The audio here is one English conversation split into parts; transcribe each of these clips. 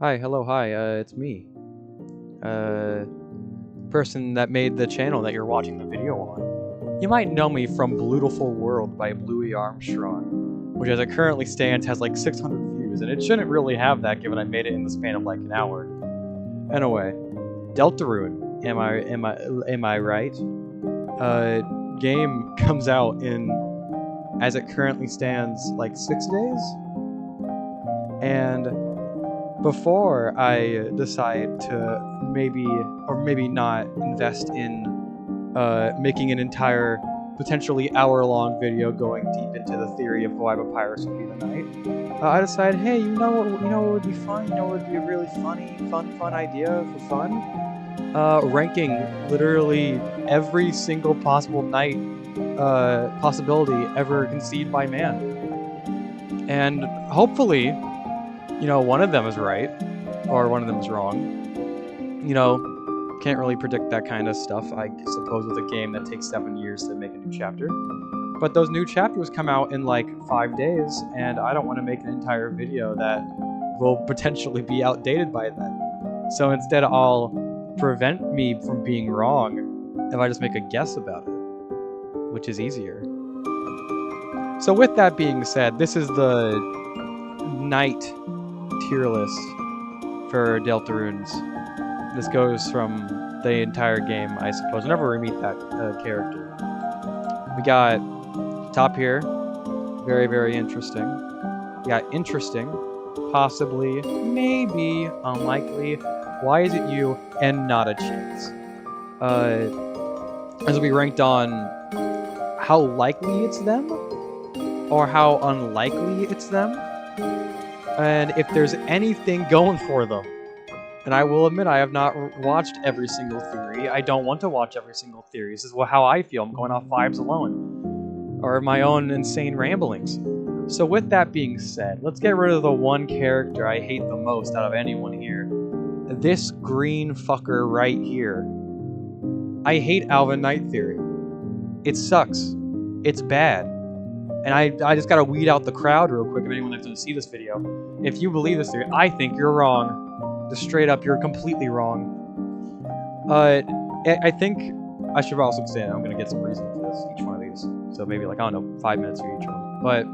Hi, hello, hi, it's me. Person that made the channel that you're watching the video on. You might know me from Beautiful World by Bluey Armstrong, which as it currently stands has like 600 views, and it shouldn't really have that given I made it in the span of like an hour. Anyway, Deltarune, am I right? Game comes out in, as it currently stands, like 6 days? And before I decide to maybe or maybe not invest in making an entire potentially hour-long video going deep into the theory of why Papyrus would be the knight, I decided, hey, you know what would be fun? You know what would be a really fun idea for fun? Ranking literally every single possible knight possibility ever conceived by man, and hopefully, you know, one of them is right, or one of them is wrong. You know, can't really predict that kind of stuff, I suppose, with a game that takes 7 years to make a new chapter. But those new chapters come out in like 5 days, and I don't want to make an entire video that will potentially be outdated by then. So instead, I'll prevent me from being wrong if I just make a guess about it, which is easier. So with that being said, this is the knight tier list for Deltarunes. This goes from the entire game, I suppose, whenever we meet that character. We got top here, very interesting. We got interesting, possibly, maybe, unlikely, why is it you, and not a chance. As we ranked on how likely it's them, or how unlikely it's them, and if there's anything going for them. And I will admit, I have not watched every single theory. I don't want to watch every single theory. This is how I feel. I'm going off vibes alone, or my own insane ramblings. So with that being said, let's get rid of the one character I hate the most out of anyone here. This green fucker right here. I hate Alvin Knight theory. It sucks. It's bad. And I just gotta weed out the crowd real quick if anyone that's gonna see this video. If you believe this theory, I think you're wrong. Just straight up, you're completely wrong. I think I should also say I'm gonna get some reason for this, each one of these. So maybe like, I don't know, 5 minutes for each one. But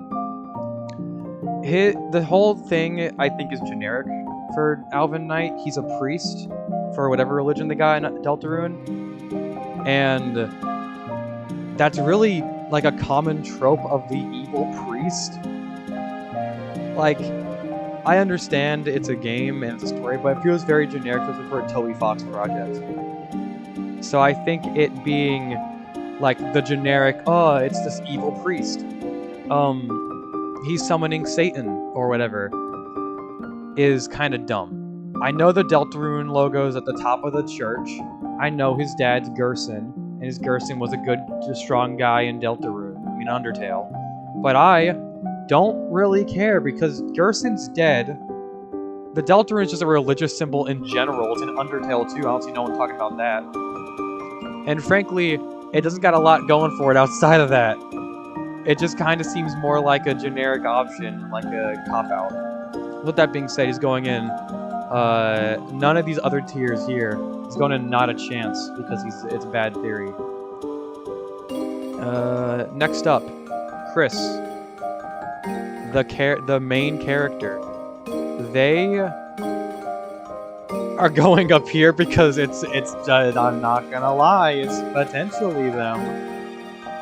the whole thing I think is generic for Alvin Knight. He's a priest for whatever religion the guy in Deltarune. And that's really like a common trope of the evil priest. Like, I understand it's a game and it's a story, but it feels very generic for a Toby Fox project. So I think it being like the generic, oh, it's this evil priest. He's summoning Satan or whatever, is kind of dumb. I know the Deltarune logo's at the top of the church. I know his dad's Gerson. And his Gerson was a good, strong guy in Deltarune, Undertale. But I don't really care, because Gerson's dead. The Deltarune is just a religious symbol in general. It's in Undertale too, I don't see no one talking about that. And frankly, it doesn't got a lot going for it outside of that. It just kind of seems more like a generic option, like a cop-out. With that being said, he's going in none of these other tiers here. He's going in not a chance, because it's a bad theory. Next up, Kris. The main character. They are going up here because it's I'm not gonna lie, it's potentially them.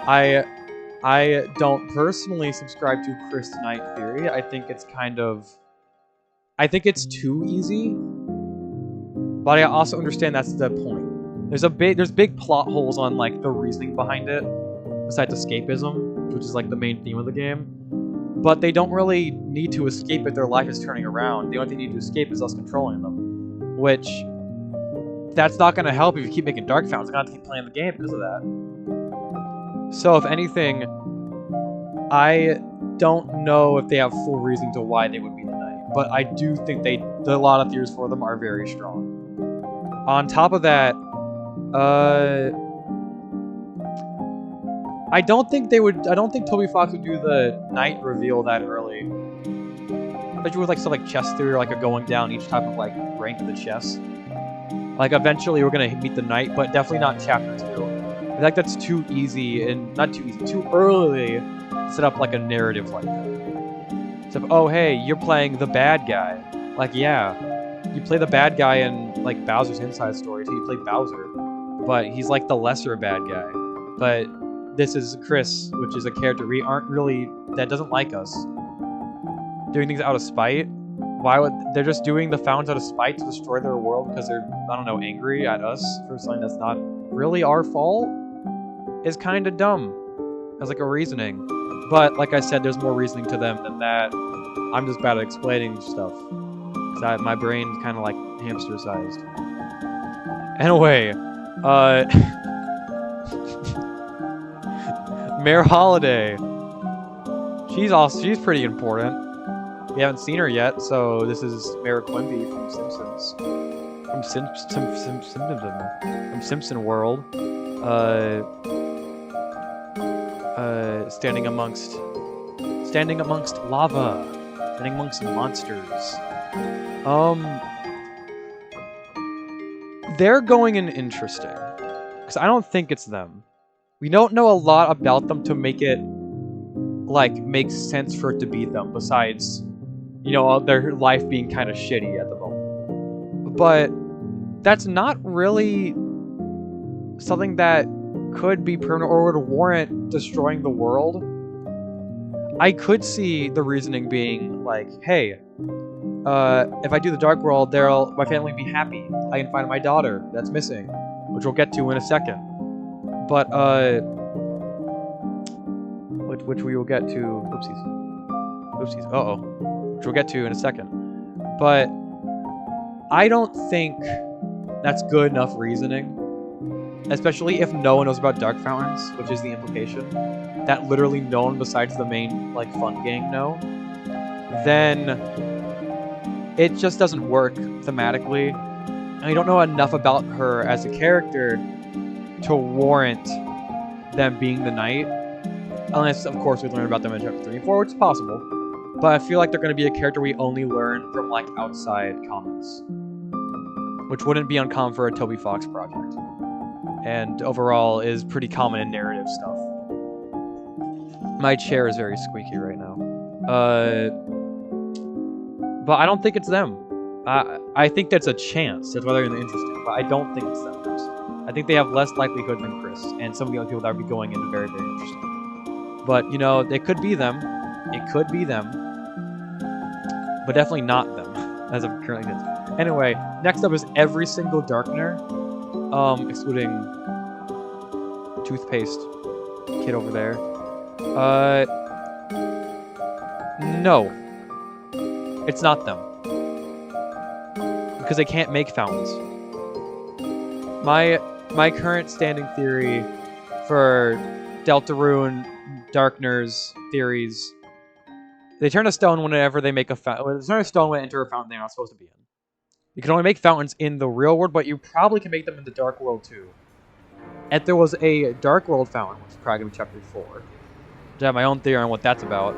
I don't personally subscribe to Kris Knight theory. I think it's too easy. But I also understand that's the point. There's big plot holes on like the reasoning behind it, besides escapism, which is like the main theme of the game. But they don't really need to escape if their life is turning around. The only thing they need to escape is us controlling them. Which, that's not going to help if you keep making Dark Fountains. They're going to have to keep playing the game because of that. So if anything, I don't know if they have full reason to why they would be the knight. But I do think a lot of theories for them are very strong. On top of that, I don't think Toby Fox would do the knight reveal that early. especially with like stuff like chess theory, or like a going down each type of like rank of the chess. Like eventually we're gonna meet the knight, but definitely not in chapter 2. I feel like that's too easy, and not too easy, too early to set up like a narrative like that. So, oh hey, you're playing the bad guy. Like, yeah, you play the bad guy in like Bowser's Inside Story, so you play Bowser, but he's like the lesser bad guy. But this is Kris, which is a character we aren't really, that doesn't like us. Doing things out of spite. Why would, they're just doing the fountains out of spite to destroy their world because they're, I don't know, angry at us for something that's not really our fault? Is kind of dumb as like a reasoning. But like I said, there's more reasoning to them than that. I'm just bad at explaining stuff. Cause my brain's kind of like hamster sized. Anyway, Mayor Holiday. She's pretty important. We haven't seen her yet, so this is Mayor Quimby from Simpsons. From Simpson World. Standing amongst lava. Standing amongst monsters. They're going in interesting. Because I don't think it's them. We don't know a lot about them to make it, like, make sense for it to be them, besides, you know, their life being kind of shitty at the moment. But that's not really something that could be permanent or would warrant destroying the world. I could see the reasoning being like, hey, if I do the Dark World, my family will be happy. I can find my daughter that's missing, which we'll get to in a second. But, which we will get to, oopsies, uh-oh, which we'll get to in a second. But I don't think that's good enough reasoning, especially if no one knows about Dark Fountains, which is the implication, that literally no one besides the main, like, fun gang know, then it just doesn't work thematically, and we don't know enough about her as a character to warrant them being the knight, unless, of course, we learn about them in chapter 3 and 4, which is possible. But I feel like they're going to be a character we only learn from, like, outside comments, which wouldn't be uncommon for a Toby Fox project, and overall is pretty common in narrative stuff. My chair is very squeaky right now. But I don't think it's them. I think that's a chance. That's why they're interesting, but I don't think it's them. I think they have less likelihood than Kris, and some of the other people that would be going into very, very interesting. But, you know, it could be them. It could be them. But definitely not them, as I'm currently doing. Anyway, next up is every single Darkner, excluding Toothpaste Kid over there. No. It's not them. Because they can't make fountains. My current standing theory for Deltarune Darkners theories, they turn a stone whenever they make a fountain. They turn a stone when they enter a fountain they're not supposed to be in. You can only make fountains in the real world, but you probably can make them in the Dark World too. And there was a Dark World fountain, which is probably going to be chapter 4. I have my own theory on what that's about.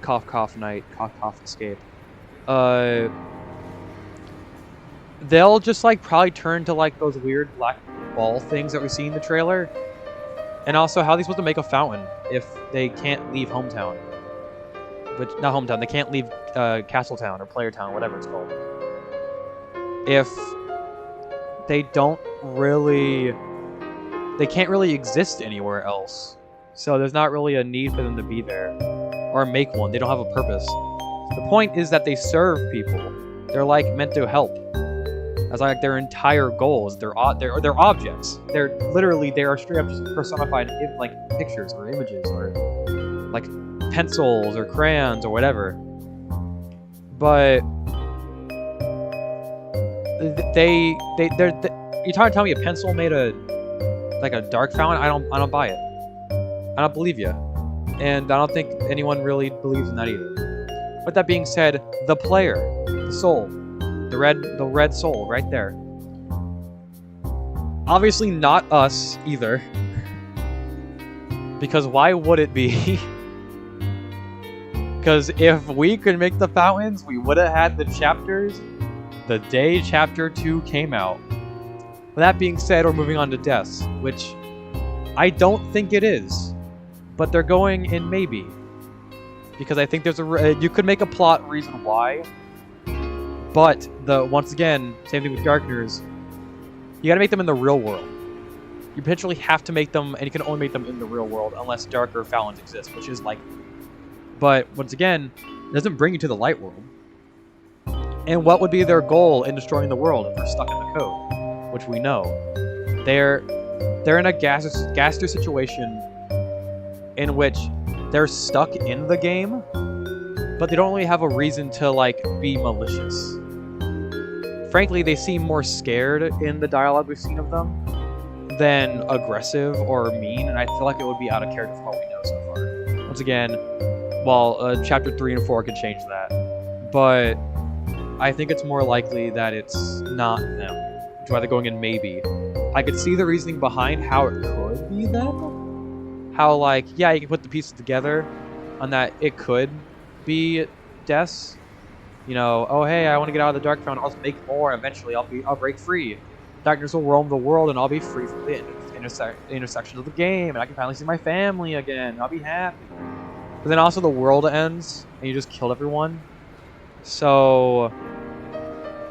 Cough, cough, night. Cough, cough, escape. They'll just, like, probably turn to, like, those weird black ball things that we see in the trailer. And also, how are they supposed to make a fountain if they can't leave hometown? But not hometown, they can't leave Castletown or Playertown, whatever it's called. If they don't really... They can't really exist anywhere else. So there's not really a need for them to be there. Or make one, they don't have a purpose. The point is that they serve people. They're, like, meant to help. That's like their entire goals. They're objects. They are straight up just personified like pictures or images or like pencils or crayons or whatever. But you're trying to tell me a pencil made like a dark fountain? I don't buy it. I don't believe you, and I don't think anyone really believes in that either. With that being said, the player, the soul. The red soul, right there. Obviously not us, either. Because why would it be? Because if we could make the fountains, we would have had the chapters the day Chapter 2 came out. With that being said, we're moving on to deaths, which I don't think it is. But they're going in maybe. Because I think there's you could make a plot reason why. But, once again, same thing with Darkners, you gotta make them in the real world. You potentially have to make them, and you can only make them in the real world unless darker fountains exist, which is likely. But, once again, it doesn't bring you to the light world. And what would be their goal in destroying the world if they're stuck in the code? Which we know. They're in a Gaster situation in which they're stuck in the game, but they don't really have a reason to, like, be malicious. Frankly, they seem more scared in the dialogue we've seen of them than aggressive or mean, and I feel like it would be out of character from what we know so far. Once again, well, Chapter 3 and 4 can change that, but I think it's more likely that it's not them, which is why they're going in maybe. I could see the reasoning behind how it could be them. How, like, yeah, you can put the pieces together on that it could be deaths. You know, oh hey, I want to get out of the dark fountain, I'll just make more, and eventually I'll break free. Darkness will roam the world and I'll be free from the intersections of the game, and I can finally see my family again. I'll be happy. But then also the world ends and you just killed everyone. So,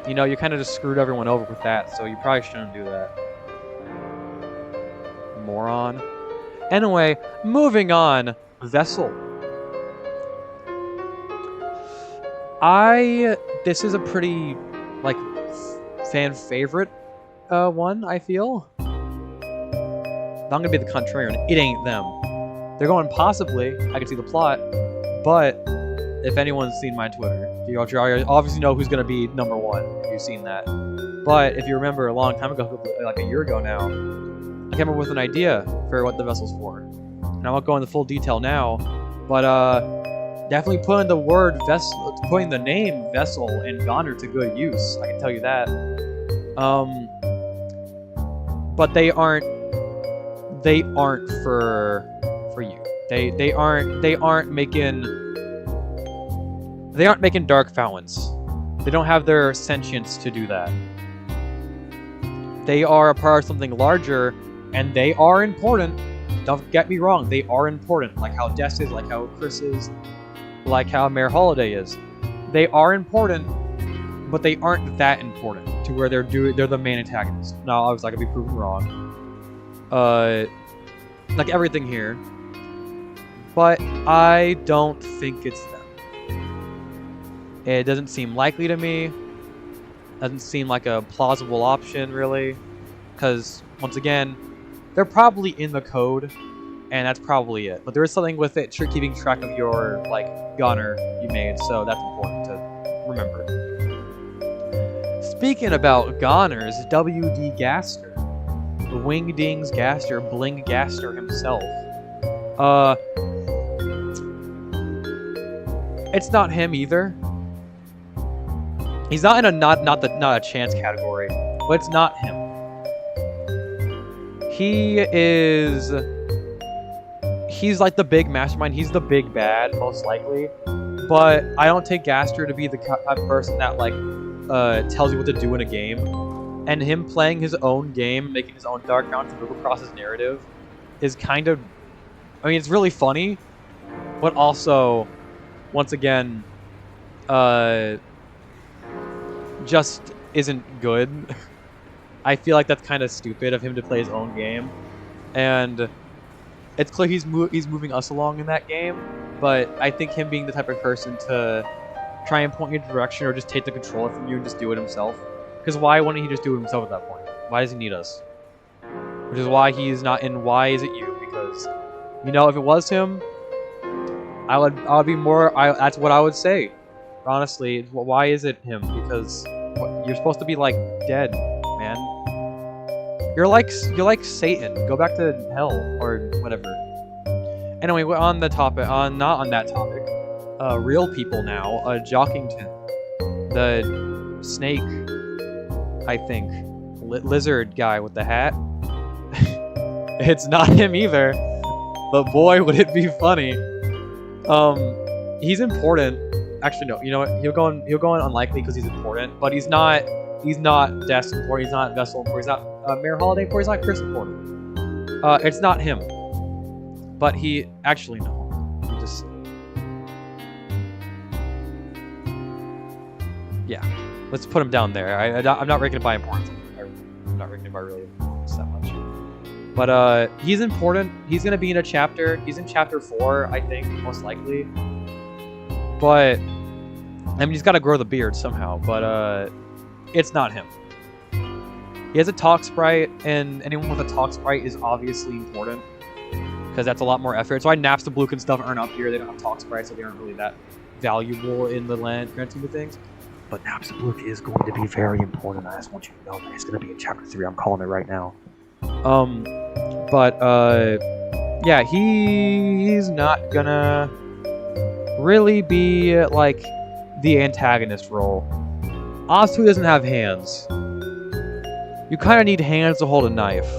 you know, you kind of just screwed everyone over with that, so you probably shouldn't do that. Moron. Anyway, moving on. Vessel. This is a pretty, like, fan favorite one, I feel. I'm gonna be the contrarian. It ain't them. They're going possibly. I can see the plot. But if anyone's seen my Twitter, you obviously know who's gonna be number one if you've seen that. But if you remember a long time ago, like a year ago now, I came up with an idea for what the vessel's for. And I won't go into full detail now, but definitely putting the word vessel, putting the name vessel and Goner to good use. I can tell you that. But they aren't for you. They aren't making dark fountains. They don't have their sentience to do that. They are a part of something larger, and they are important. Don't get me wrong, they are important. Like how Des is, like how Kris is, like how Mayor Holiday is. They are important, but they aren't that important to where they're the main antagonist. Now, obviously, I could be proven wrong. Like everything here. But I don't think it's them. It doesn't seem likely to me. Doesn't seem like a plausible option, really. Because, once again, they're probably in the code, and that's probably it. But there is something with it keeping track of your, like, Goner you made, so that's important to remember. Speaking about Goners, W.D. Gaster. The Wingdings Gaster, Bling Gaster himself. It's not him either. He's not in a not a chance category, but it's not him. He's like the big mastermind. He's the big bad, most likely. But I don't take Gaster to be the type of person that, like, tells you what to do in a game. And him playing his own game, making his own dark fountain to move across his narrative, is kind of... I mean, it's really funny, but also, once again, just isn't good. I feel like that's kind of stupid of him to play his own game. And it's clear he's moving us along in that game, but I think him being the type of person to try and point you in a direction or just take the controller from you and just do it himself. Because why wouldn't he just do it himself at that point? Why does he need us? Which is why he's not in Why Is It You? Because, you know, if it was him, I would be more... that's what I would say. Honestly, why is it him? Because you're supposed to be, like, dead, man. You're like Satan. Go back to hell or whatever. Anyway, we're on the topic. Not on that topic. Real people now. Jockington, the snake, I think, lizard guy with the hat. It's not him either. But boy, would it be funny. he's important. Actually, no. You know what? He'll go on unlikely because he's important, but he's not. He's not Desk important. He's not Vessel important. He's not Mayor Holiday important. He's not Kris important. It's not him. But he actually no. He just yeah. Let's put him down there. I'm not ranking it by importance. I'm not ranking it by really importance that much. But he's important. He's gonna be in a chapter. He's in chapter 4, I think, most likely. But I mean, he's got to grow the beard somehow. But it's not him. He has a talk sprite, and anyone with a talk sprite is obviously important because that's a lot more effort. So why Naps the Blue and stuff aren't up here. They don't have talk sprites, so they aren't really that valuable in the grand scheme of things. But Naps the Blue is going to be very important. I just want you to know that it's going to be in chapter 3. I'm calling it right now. Yeah, he's not gonna really be like the antagonist role. Oz2 doesn't have hands. You kind of need hands to hold a knife.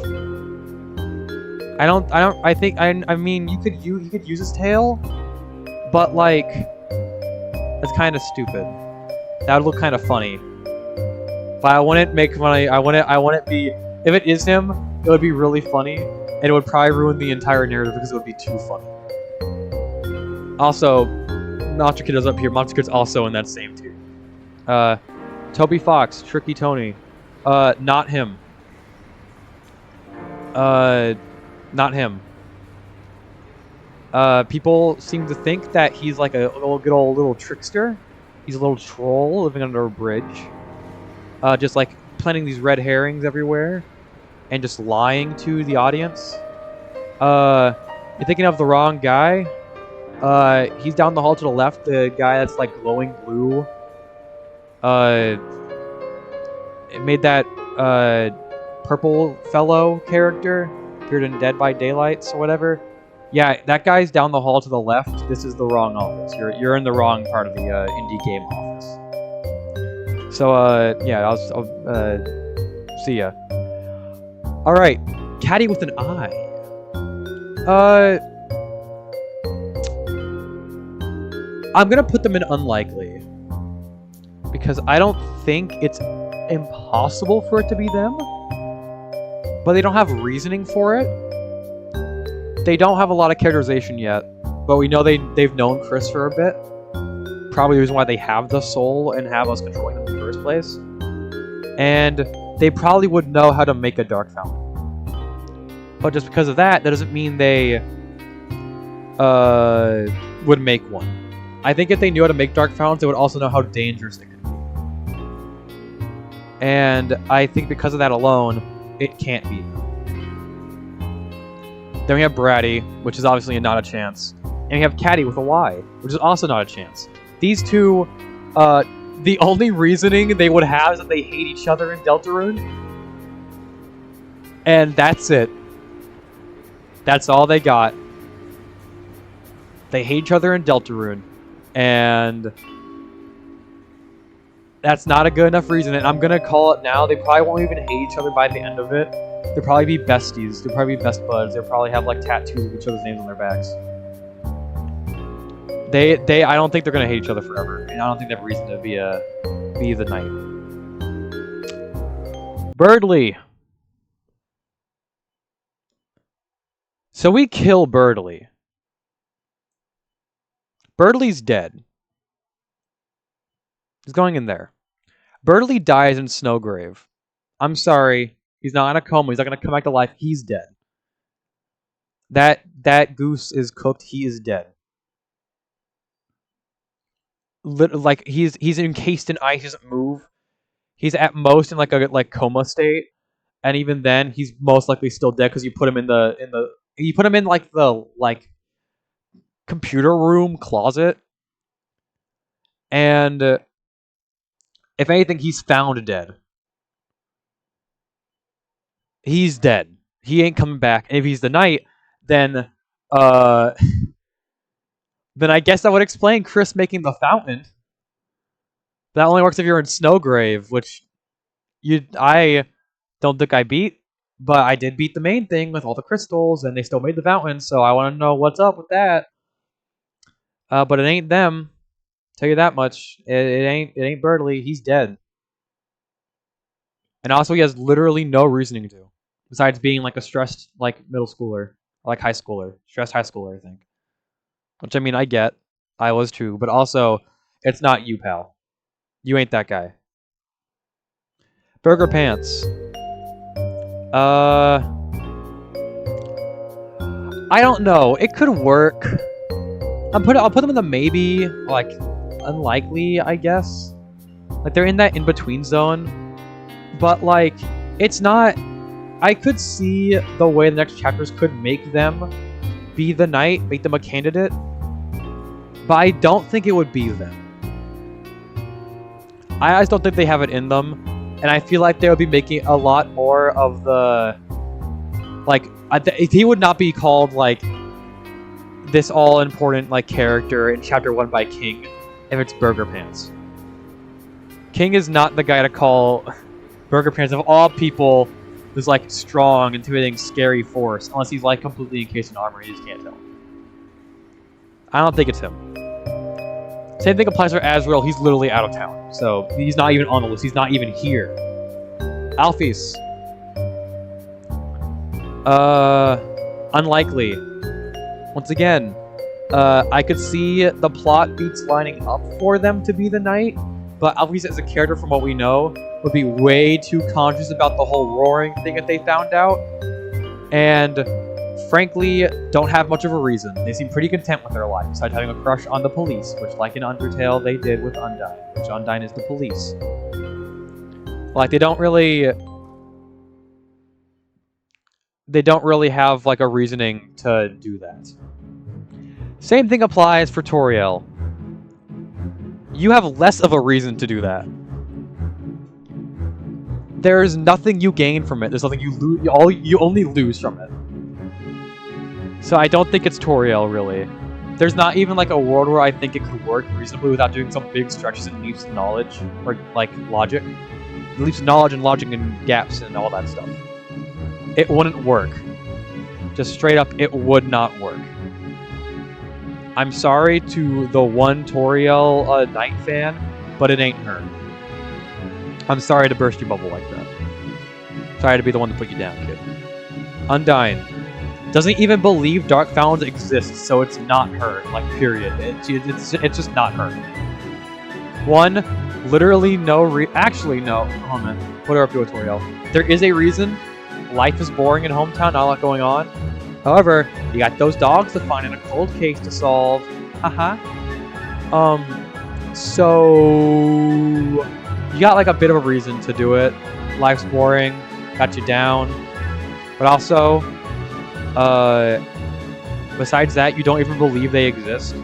I mean, you could use his tail, but like, that's kind of stupid. That would look kind of funny. But I wouldn't make funny. I wouldn't be. If it is him, it would be really funny, and it would probably ruin the entire narrative because it would be too funny. Also, Monster Kid is up here. Monster Kid's also in that same tier. Toby Fox, Tricky Tony. Not him. Not him. People seem to think that he's like a good old little trickster. He's a little troll living under a bridge. Just like planting these red herrings everywhere and just lying to the audience. You're thinking of the wrong guy. He's down the hall to the left, the guy that's like glowing blue. It made that purple fellow character appeared in Dead by Daylight or whatever. Yeah, that guy's down the hall to the left. This is the wrong office. You're in the wrong part of the indie game office. So yeah, I'll see ya. All right, Caddy with an eye. I'm gonna put them in unlikely because I don't think it's impossible for it to be them, but they don't have reasoning for it. They don't have a lot of characterization yet, but we know they've known Kris for a bit. Probably the reason why they have the soul and have us controlling them in the first place. And they probably would know how to make a dark fountain. But just because of that doesn't mean they would make one. I think if they knew how to make dark fountains, they would also know how dangerous they could be. And I think because of that alone, it can't be. Then we have Bratty, which is obviously not a chance. And we have Caddy with a Y, which is also not a chance. These two, the only reasoning they would have is that they hate each other in Deltarune. And that's it. That's all they got. They hate each other in Deltarune. And that's not a good enough reason. And I'm going to call it now. They probably won't even hate each other by the end of it. They'll probably be besties. They'll probably be best buds. They'll probably have like tattoos of each other's names on their backs. I don't think they're gonna hate each other forever. And I don't think they have a reason to be the knight. Birdley. So we kill Birdley. Birdley's dead. He's going in there. Birdley dies in Snowgrave. I'm sorry. He's not in a coma. He's not going to come back to life. He's dead. That goose is cooked. He is dead. Like he's encased in ice. He doesn't move. He's at most in like a coma state, and even then, he's most likely still dead because you put him in the computer room closet, and if anything, he's found dead. He's dead. He ain't coming back. And if he's the knight, then I guess that would explain Kris making the fountain. That only works if you're in Snowgrave, which I don't think I beat, but I did beat the main thing with all the crystals, and they still made the fountain, so I want to know what's up with that. But it ain't them. Tell you that much. It ain't Birdley. He's dead. And also, he has literally no reasoning to, besides being like a stressed like middle schooler, like high schooler, stressed high schooler, I think. Which I mean, I get. I was too, but also, it's not you, pal. You ain't that guy. Burger Pants. I don't know. It could work. I'll put them in the maybe, like, unlikely, I guess. Like, they're in that in-between zone. But, like, it's not... I could see the way the next chapters could make them be the knight, make them a candidate. But I don't think it would be them. I just don't think they have it in them. And I feel like they would be making a lot more of the... Like, he would not be called, like, this all-important, like, character in Chapter 1 by King if it's Burger Pants. King is not the guy to call Burger Pants, of all people, this, like, strong, intimidating, scary force, unless he's, like, completely encased in armor and you just can't tell. I don't think it's him. Same thing applies for Azrael. He's literally out of town. So, he's not even on the list. He's not even here. Alphys. Unlikely. Once again, I could see the plot beats lining up for them to be the knight, but Alphys as a character, from what we know, would be way too conscious about the whole roaring thing that they found out, and frankly, don't have much of a reason. They seem pretty content with their life, besides having a crush on the police, which, like in Undertale, they did with Undyne, which Undyne is the police. Like, they don't really have, like, a reasoning to do that. Same thing applies for Toriel. You have less of a reason to do that. There's nothing you gain from it. There's nothing you lose. You only lose from it. So I don't think it's Toriel, really. There's not even, like, a world where I think it could work reasonably without doing some big stretches and leaps of knowledge, or, like, logic. Leaps of knowledge and logic and gaps and all that stuff. It wouldn't work. Just straight up, it would not work. I'm sorry to the one Toriel Knight fan, but it ain't her. I'm sorry to burst your bubble like that. Sorry to be the one to put you down, kid. Undyne doesn't even believe Dark Fountains exist, so it's not her. Like, period. It's just not her. One, literally no actually, no. Hold on, man. Put her up to a Toriel. There is a reason. Life is boring in hometown, not a lot going on. However, you got those dogs to find and a cold case to solve. Haha. So you got, like, a bit of a reason to do it. Life's boring, got you down. But also, besides that, you don't even believe they exist.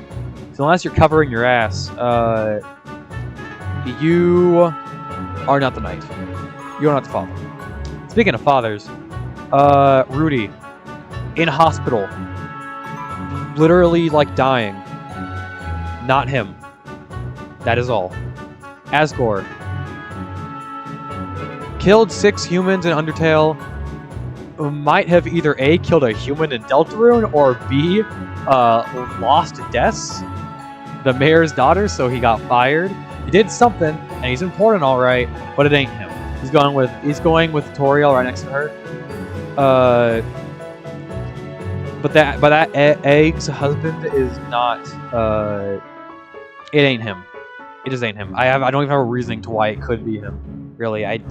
So unless you're covering your ass, you are not the knight. You're not the father. Speaking of fathers, Rudy, in hospital, literally, like, dying. Not him. That is all. Asgore killed 6 humans in Undertale. Might have either A, killed a human in Deltarune, or B, lost Des, the mayor's daughter, so he got fired. He did something, and he's important, all right, but it ain't him. He's going with Toriel right next to her. But that egg's husband is not. It ain't him. It just ain't him. I don't even have a reasoning to why it could be him. Really, he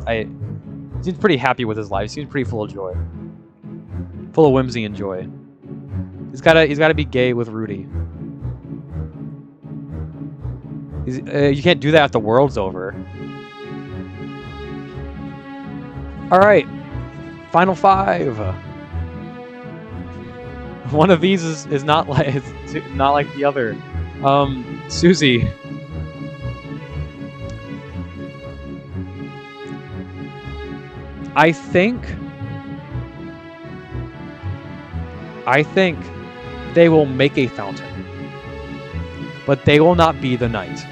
seems pretty happy with his life. He seems pretty full of joy, full of whimsy and joy. He's gotta be gay with Rudy. You can't do that if the world's over. All right, final 5. One of these is not like the other. Susie. I think they will make a fountain, but they will not be the knight.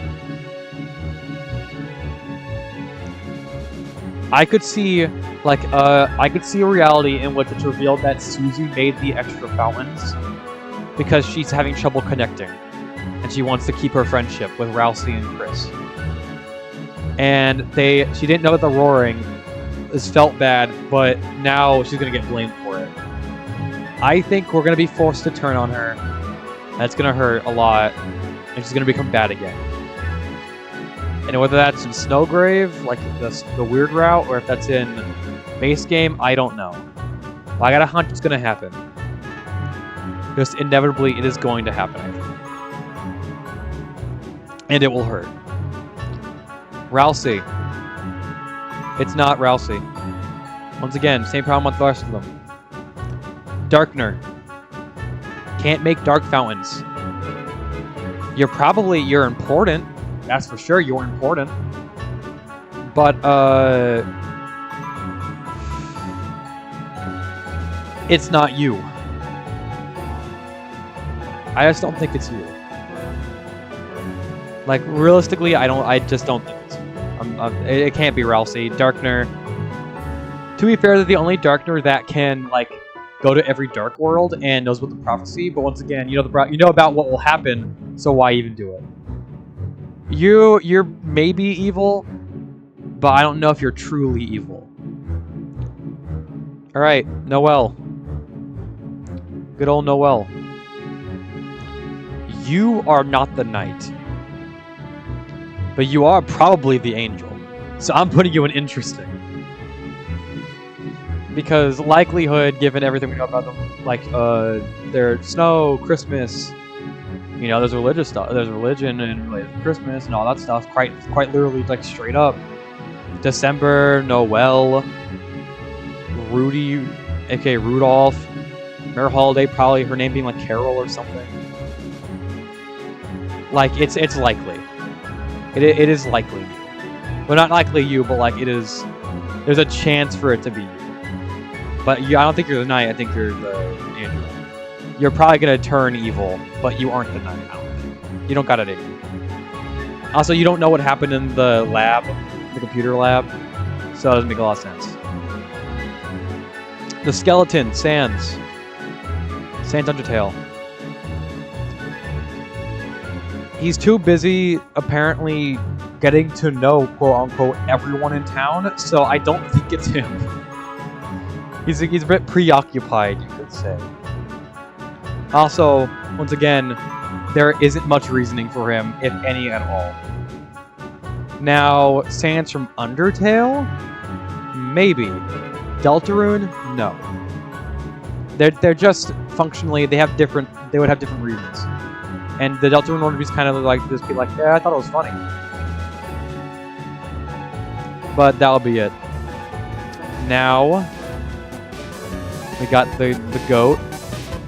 I could see a reality in which it's revealed that Susie made the extra fountains because she's having trouble connecting, and she wants to keep her friendship with Rousey and Kris. And she didn't know that the roaring felt bad, but now she's gonna get blamed for it. I think we're gonna be forced to turn on her. That's gonna hurt a lot, and she's gonna become bad again. And whether that's in Snowgrave, like the weird route, or if that's in base game, I don't know. But I got a hunch it's gonna happen. Just inevitably, it is going to happen, I think. And it will hurt. Rousey. It's not Rousey. Once again, same problem with the rest of them. Darkner. Can't make dark fountains. You're important. That's for sure, you're important. But, it's not you. I just don't think it's you. Like, realistically, I just don't think it's you. It can't be Rousey. Darkner. To be fair, they're the only Darkner that can, like, go to every dark world and knows about the prophecy, but once again, you know about what will happen, so why even do it? You're maybe evil, but I don't know if you're truly evil. Alright, Noelle. Good old Noelle. You are not the knight. But you are probably the angel. So I'm putting you in interesting. Because likelihood, given everything we know about them, like, their snow, Christmas, you know, there's religious stuff, there's religion and related to Christmas and all that stuff, quite literally, like, straight up. December, Noelle, Rudy, aka Rudolph, Merry Holiday, probably her name being like Carol or something. Like, it's likely. It is likely. Well, not likely you, but like it is. There's a chance for it to be you. But I don't think you're the knight. I think you're the angel. You're probably gonna turn evil, but you aren't the knight. I don't think. You don't got it in you. Also, you don't know what happened in the lab, the computer lab, so it doesn't make a lot of sense. The skeleton, Sans Undertale. He's too busy, apparently, getting to know, quote-unquote, everyone in town, so I don't think it's him. He's a bit preoccupied, you could say. Also, once again, there isn't much reasoning for him, if any at all. Now, Sans from Undertale? Maybe. Deltarune? No. They're just, functionally, they would have different reasons. And the Deltarune one would be kind of like, just be like, yeah, I thought it was funny. But that'll be it. Now, we got the goat,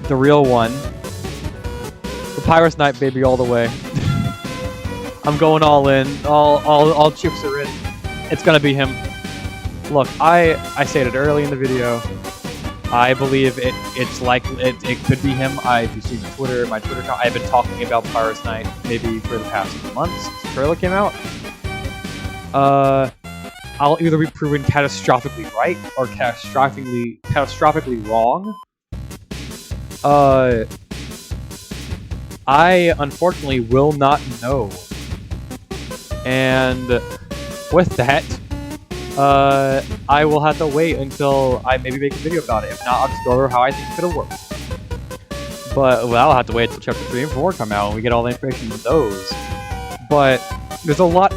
the real one. Papyrus Knight, baby, all the way. I'm going all in. All chips are in. It's gonna be him. Look, I stated early in the video, I believe it's likely it could be him. If you see my Twitter account, I've been talking about Papyrus Knight maybe for the past few months since the trailer came out. I'll either be proven catastrophically right or catastrophically wrong. I unfortunately will not know. And with that, I will have to wait until I maybe make a video about it. If not, I'll just go over how I think it could have worked. But, well, I'll have to wait until Chapter 3 and 4 come out and we get all the information with those. But there's a lot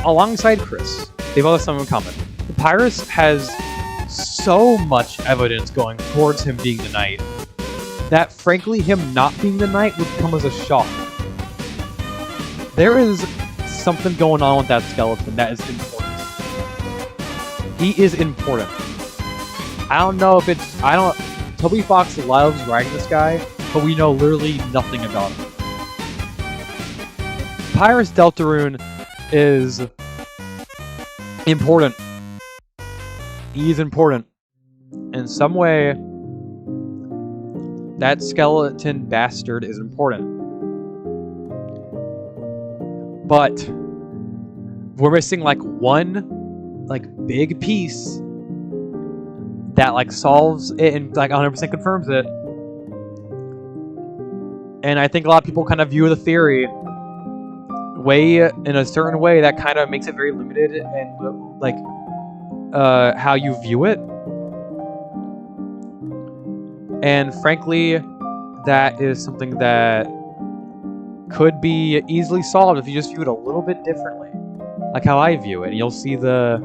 alongside Kris. They both have something in common. Papyrus has so much evidence going towards him being the knight that, frankly, him not being the knight would come as a shock. There is something going on with that skeleton that is important. He is important. I don't know if it's... Toby Fox loves riding this guy, but we know literally nothing about him. Papyrus Deltarune is important. He's important. In some way, that skeleton bastard is important. But we're missing like one big piece that solves it and 100% confirms it. And I think a lot of people kind of view the theory in a certain way that kind of makes it very limited and like how you view it. And frankly, that is something that could be easily solved if you just view it a little bit differently, like how I view it. And you'll see the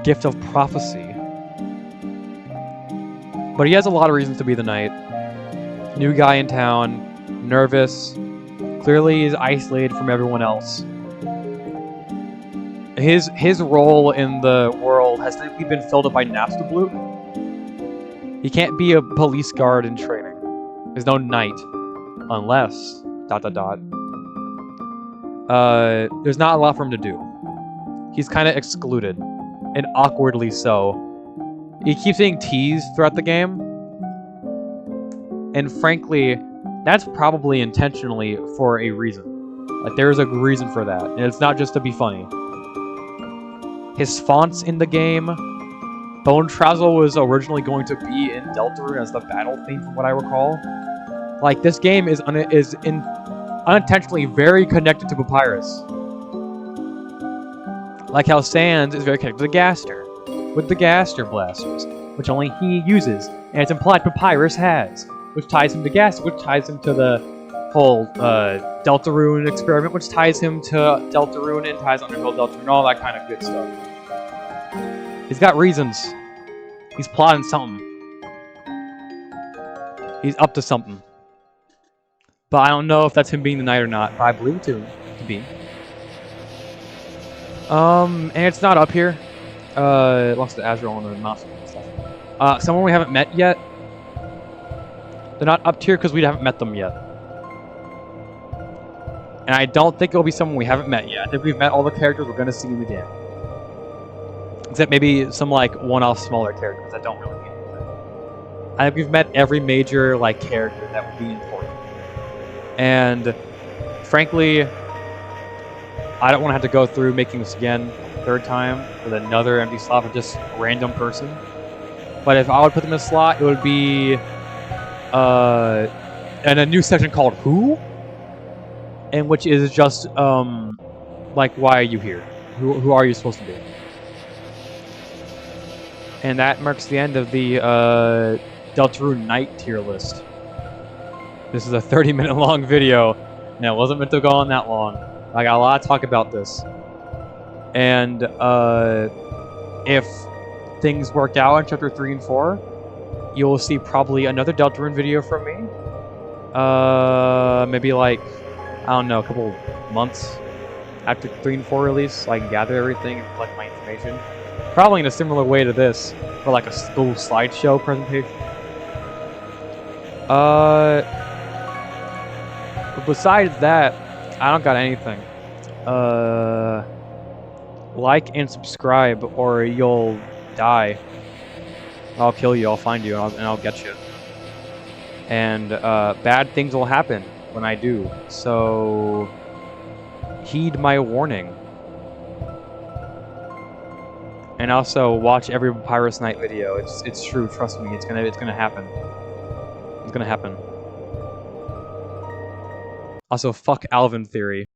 gift of prophecy. But he has a lot of reasons to be the knight. New guy in town, nervous, clearly is isolated from everyone else. His role in the world has typically been filled up by Napstabloot. He can't be a police guard in training. There's no knight. Unless... ... there's not a lot for him to do. He's kind of excluded. And awkwardly so. He keeps getting teased throughout the game. And frankly, that's probably intentionally for a reason. Like, there's a reason for that. And it's not just to be funny. His fonts in the game... Bone Trazzle was originally going to be in Deltarune as the battle theme, from what I recall. Like, this game is unintentionally very connected to Papyrus. Like how Sans is very connected to Gaster, with the Gaster blasters, which only he uses, and it's implied Papyrus has, which ties him to Gaster, which ties him to the whole Deltarune experiment, which ties him to Deltarune and ties Underhill Deltarune, all that kind of good stuff. He's got reasons. He's plotting something. He's up to something. But I don't know if that's him being the knight or not. But I believe it to be. And it's not up here. Lost the Azrael and the mouse and stuff. Someone we haven't met yet. They're not up here because we haven't met them yet. And I don't think it'll be someone we haven't met yet. I think we've met all the characters we're going to see in the game. Except maybe some, like, one-off smaller characters that don't really mean anything. I think we've met every major, like, character that would be important. And, frankly, I don't want to have to go through making this again third time with another empty slot for just a random person. But if I would put them in a slot, it would be in a new section called Who? And which is just, like, why are you here? Who are you supposed to be? And that marks the end of the Deltarune Knight tier list. This is a 30-minute long video, and it wasn't meant to go on that long. I got a lot to talk about this. And if things work out in Chapter 3 and 4, you'll see probably another Deltarune video from me. Maybe like, I don't know, a couple months after 3 and 4 release, so I can gather everything and collect my information. Probably in a similar way to this, for like a school slideshow presentation. But besides that, I don't got anything. Like and subscribe, or you'll die. I'll kill you, I'll find you, and I'll get you. And bad things will happen when I do, so heed my warning. And also watch every Papyrus Knight video. It's true, trust me. It's gonna happen. It's gonna happen. Also, fuck Alvin theory.